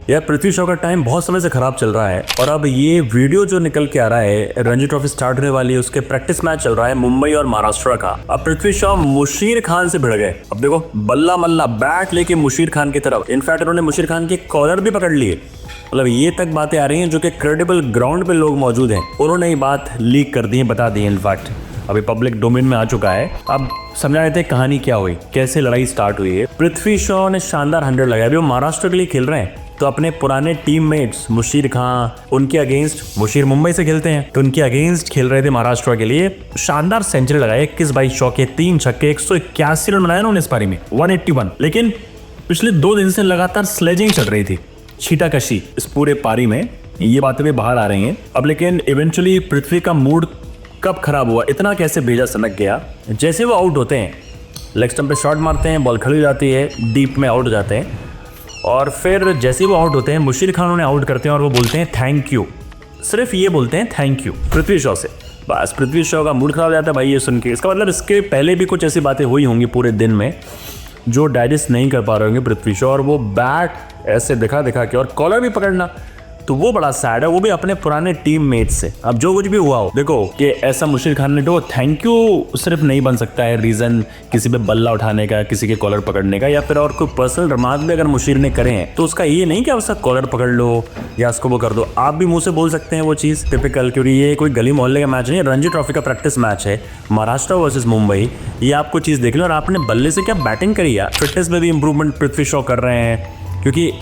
यार पृथ्वी शॉ का टाइम बहुत समय से खराब चल रहा है और अब ये वीडियो जो निकल के आ रहा है, रणजी ट्रॉफी स्टार्ट होने वाली है, उसके प्रैक्टिस मैच चल रहा है मुंबई और महाराष्ट्र का। अब पृथ्वी शॉ मुशीर खान से भिड़ गए। अब देखो बल्ला मल्ला बैट लेके मुशीर खान की तरफ, इनफैक्ट उन्होंने मुशीर खान के कॉलर भी पकड़ लिए। मतलब ये तक बातें आ रही हैं जो कि क्रेडिबल ग्राउंड पे लोग मौजूद हैं, उन्होंने ये बात लीक कर दी है, बता दी है। इनफैक्ट अभी पब्लिक डोमेन में आ चुका है। अब समझा रहे थे कहानी क्या हुई, कैसे लड़ाई स्टार्ट हुई है। पृथ्वी शॉ ने शानदार 100 लगाया। अभी वो महाराष्ट्र के लिए खेल रहे हैं तो अपने पुराने टीममेट्स मुशीर खान, उनके अगेंस्ट, मुशीर मुंबई से खेलते हैं तो उनके अगेंस्ट खेल रहे थे महाराष्ट्र के लिए। शानदार सेंचुरी लगाए, 21-22 चौके, 3 छक्के, 181 रन बनाए ना उन्हें इस पारी में, 181। लेकिन पिछले 2 दिन से लगातार स्लेजिंग चल रही थी, छीटाकशी इस पूरे पारी में, ये बातें भी बाहर आ रही हैं। अब लेकिन इवेंचुअली पृथ्वी का मूड कब खराब हुआ, इतना कैसे भेजा सनक गया। जैसे वो आउट होते हैं, लेग स्टंप पे शॉट मारते हैं, बॉल खड़ी हो जाती है, डीप में आउट हो जाते हैं और फिर जैसे ही वो आउट होते हैं मुशीर खान उन्हें आउट करते हैं और वो बोलते हैं थैंक यू। सिर्फ ये बोलते हैं थैंक यू पृथ्वी शॉ से, बस पृथ्वी शॉ का मूड खराब हो जाता है भाई ये सुन के। इसका मतलब इसके पहले भी कुछ ऐसी बातें हुई होंगी पूरे दिन में जो डाइजेस्ट नहीं कर पा रहे होंगे पृथ्वी शॉ, और वो बैट ऐसे दिखा दिखा के और कॉलर भी पकड़ना, तो वो बड़ा सैड है, वो भी अपने पुराने टीममेट से। अब जो कुछ भी हुआ हो, देखो कि ऐसा मुशीर खान ने तो थैंक यू सिर्फ नहीं बन सकता है रीजन किसी पे बल्ला उठाने का, किसी के कॉलर पकड़ने का, या फिर और कोई पर्सनल रिमार्क भी अगर मुशीर ने करे हैं तो उसका ये नहीं कि आप उसका कॉलर पकड़ लो या उसको वो कर दो। आप भी मुंह से बोल सकते हैं वो चीज़, टिपिकल, क्योंकि ये कोई गली मोहल्ले का मैच नहीं है, रणजी ट्रॉफी का प्रैक्टिस मैच है, महाराष्ट्र वर्सेस मुंबई। ये आपको चीज़ देख लो और आपने बल्ले से क्या बैटिंग करी है। फिटनेस में भी इंप्रूवमेंट पृथ्वी शॉ कर रहे हैं, क्योंकि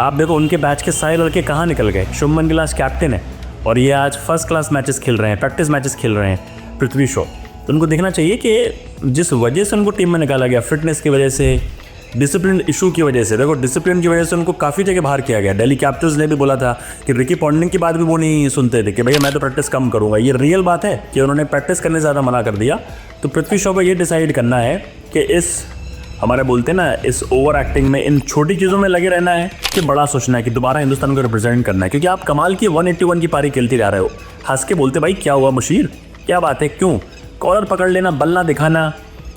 आप देखो उनके बैच के सारे लड़के कहाँ निकल गए। शुभमन गिल आज कैप्टन है और ये आज फर्स्ट क्लास मैचेस खेल रहे हैं, प्रैक्टिस मैचेस खेल रहे हैं पृथ्वी शॉ। तो उनको देखना चाहिए कि जिस वजह से उनको टीम में निकाला गया, फिटनेस की वजह से, डिसिप्लिन इशू की वजह से, देखो डिसिप्लिन की वजह से उनको काफ़ी जगह बाहर किया गया। दिल्ली कैपिटल्स ने भी बोला था कि रिकी पॉन्टिंग की बात भी वो नहीं सुनते थे कि भैया मैं तो प्रैक्टिस कम करूँगा। ये रियल बात है कि उन्होंने प्रैक्टिस करने ज़्यादा मना कर दिया। तो पृथ्वी शॉ को ये डिसाइड करना है कि इस हमारे बोलते हैं ना, इस ओवर एक्टिंग में, इन छोटी चीज़ों में लगे रहना है कि बड़ा सोचना है कि दोबारा हिंदुस्तान को रिप्रेजेंट करना है। क्योंकि आप कमाल की 181 की पारी खेलते जा रहे हो, हंस के बोलते भाई क्या हुआ मुशीर, क्या बात है, क्यों कॉलर पकड़ लेना, बल्ला दिखाना।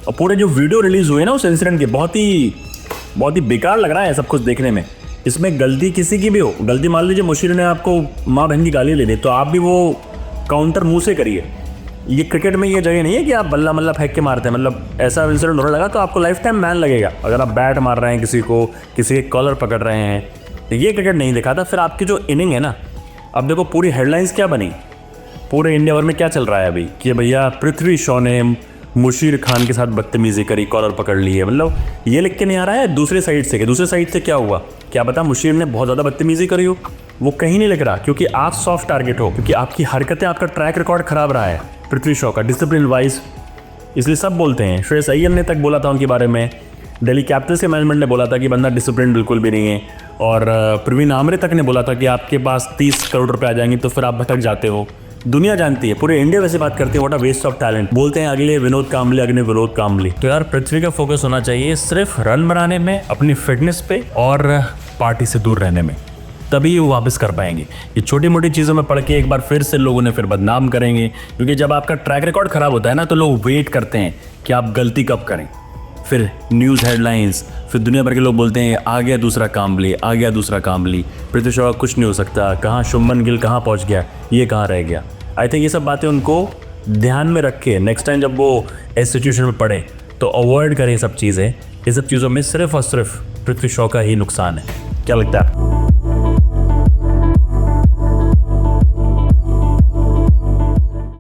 और पूरे जो वीडियो रिलीज हुए ना उस इंसिडेंट के, बहुत ही बेकार लग रहा है सब कुछ देखने में। इसमें गलती किसी की भी हो, गलती मान लीजिए मुशीर ने आपको माँ बहन की गाली ले दी तो आप भी वो काउंटर मुँह से करिए। ये क्रिकेट में ये जगह नहीं है कि आप बल्ला मल्ला फेंक के मारते हैं। मतलब ऐसा इंसिडेंट होने लगा तो आपको लाइफ टाइम बैन लगेगा अगर आप बैट मार रहे हैं किसी को, किसी के कॉलर पकड़ रहे हैं। तो ये क्रिकेट नहीं दिखाता। फिर आपकी जो इनिंग है ना, अब देखो पूरी हेडलाइंस क्या बनी, पूरे इंडिया भर में क्या चल रहा है अभी कि भैया पृथ्वी शॉ ने मुशीर खान के साथ बदतमीजी करी, कॉलर पकड़ ली है। मतलब ये लिख के नहीं आ रहा है दूसरे साइड से, कि दूसरे साइड से क्या हुआ, क्या पता मुशीर ने बहुत ज़्यादा बदतमीजी करी हो, वो कहीं नहीं लिख रहा। क्योंकि आप सॉफ्ट टारगेट हो, क्योंकि आपकी हरकतें, आपका ट्रैक रिकॉर्ड खराब रहा है पृथ्वी शॉ का डिसिप्लिन वाइज, इसलिए सब बोलते हैं। श्रेयस अय्यर ने तक बोला था उनके बारे में, दिल्ली कैपिटल्स के मैनेजमेंट ने बोला था कि बंदा डिसिप्लिन बिल्कुल भी नहीं है, और प्रवीण आमरे तक ने बोला था कि आपके पास 30 करोड़ रुपए आ जाएंगे तो फिर आप भटक जाते हो। दुनिया जानती है, पूरे इंडिया वैसे बात करती है, what a waste of talent. बोलते हैं अगले विनोद कांबले, अगले विनोद कांबले। तो यार पृथ्वी का फोकस होना चाहिए सिर्फ रन बनाने में, अपनी फिटनेस पे और पार्टी से दूर रहने में, तभी वो वापस कर पाएंगे। ये छोटी मोटी चीज़ों में पढ़ के एक बार फिर से लोगों ने फिर बदनाम करेंगे। क्योंकि जब आपका ट्रैक रिकॉर्ड खराब होता है ना तो लोग वेट करते हैं कि आप गलती कब करें, फिर न्यूज़ हेडलाइंस, फिर दुनिया भर के लोग बोलते हैं आ गया दूसरा कांबले, आ गया दूसरा कांबले। पृथ्वी शॉ कुछ नहीं हो सकता, कहाँ शुभमन गिल कहाँ पहुँच गया, ये कहाँ रह गया। आई थिंक ये सब बातें उनको ध्यान में रख के नेक्स्ट टाइम जब वो इस सिचुएशन में पड़े तो अवॉइड करें ये सब चीज़ें। ये सब चीज़ों में सिर्फ और सिर्फ पृथ्वी शॉ का ही नुकसान है। क्या लगता है?